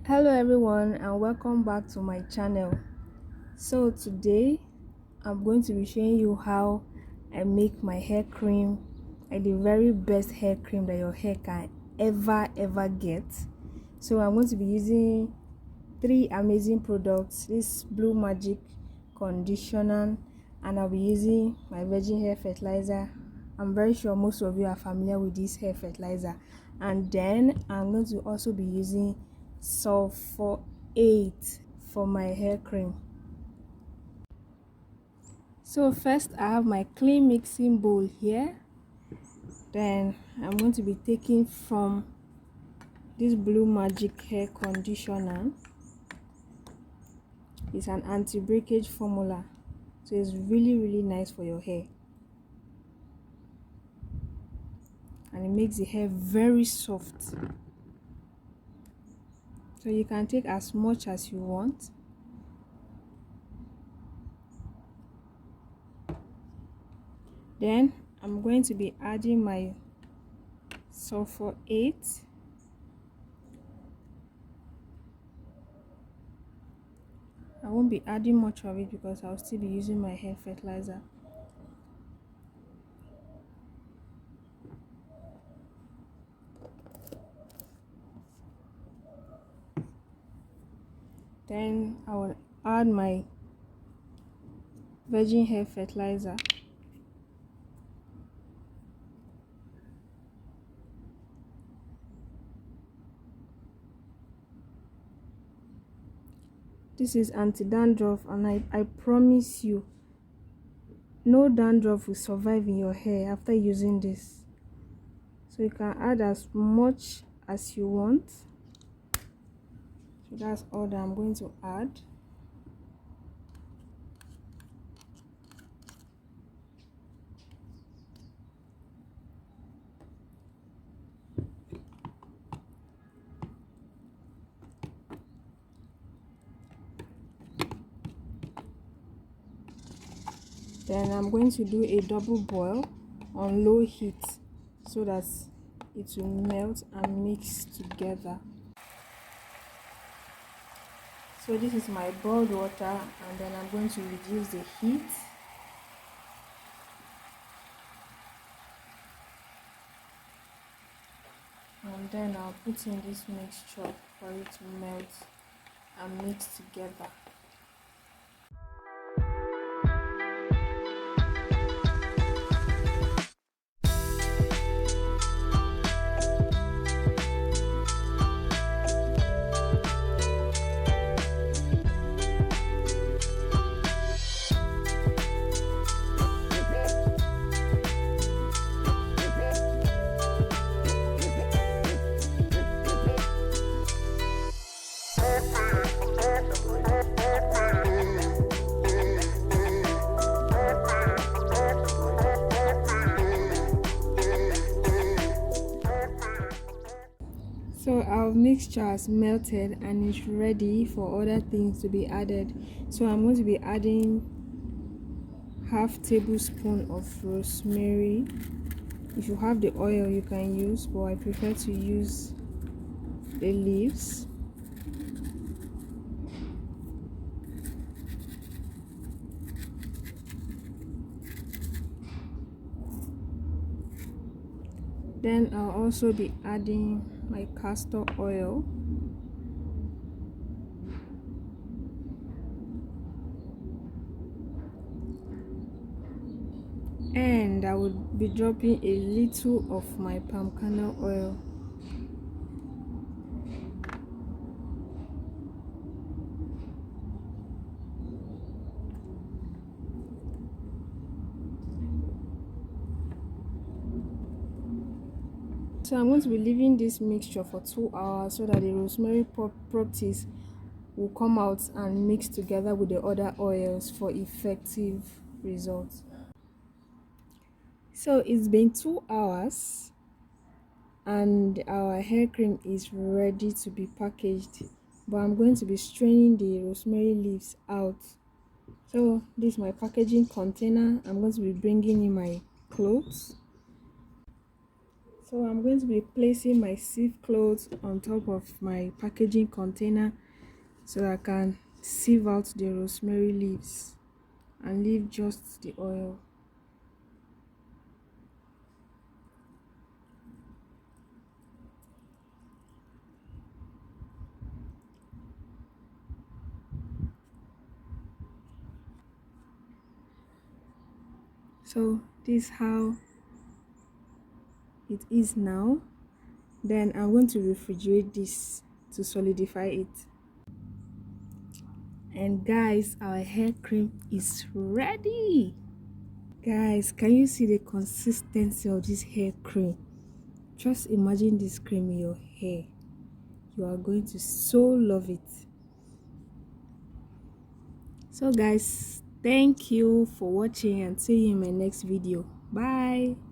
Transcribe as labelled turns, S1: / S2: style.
S1: Hello everyone and welcome back to my channel. So today I'm going to be showing you how I make my hair cream, like the very best hair cream that your hair can ever get. So I'm going to be using three amazing products: this Blue Magic conditioner, and I'll be using my virgin hair fertilizer. I'm very sure most of you are familiar with this hair fertilizer. And then I'm going to also be using sulfur 8 for my hair cream. So first I have my clean mixing bowl here. Then I'm going to be taking from this Blue Magic hair conditioner. It's an anti-breakage formula, so it's really nice for your hair, and it makes the hair very soft. So you can take as much as you want. Then I'm going to be adding my sulfur 8. I won't be adding much of it because I'll still be using my hair fertilizer. Then I will add my virgin hair fertilizer. This is anti-dandruff, and I promise you, no dandruff will survive in your hair after using this. So you can add as much as you want. So that's all that I'm going to add. Then I'm going to do a double boil on low heat so that it will melt and mix together. So this is my boiled water, and then I'm going to reduce the heat. And then I'll put in this mixture for it to melt and mix together. So our mixture has melted and is ready for other things to be added. So I'm going to be adding half tablespoon of rosemary. If you have the oil you can use, but I prefer to use the leaves. Then I'll also be adding my castor oil. And I will be dropping a little of my palm kernel oil. So I'm going to be leaving this mixture for 2 hours so that the rosemary properties will come out and mix together with the other oils for effective results. So it's been 2 hours and our hair cream is ready to be packaged, but I'm going to be straining the rosemary leaves out. So this is my packaging container. I'm going to be bringing in my clothes. So I'm going to be placing my sieve cloth on top of my packaging container so that I can sieve out the rosemary leaves and leave just the oil. So this is how it is now. Then I'm going to refrigerate this to solidify it. And guys, our hair cream is ready. Guys, can you see the consistency of this hair cream? Just imagine this cream in your hair. You are going to so love it. So guys, thank you for watching and see you in my next video. Bye.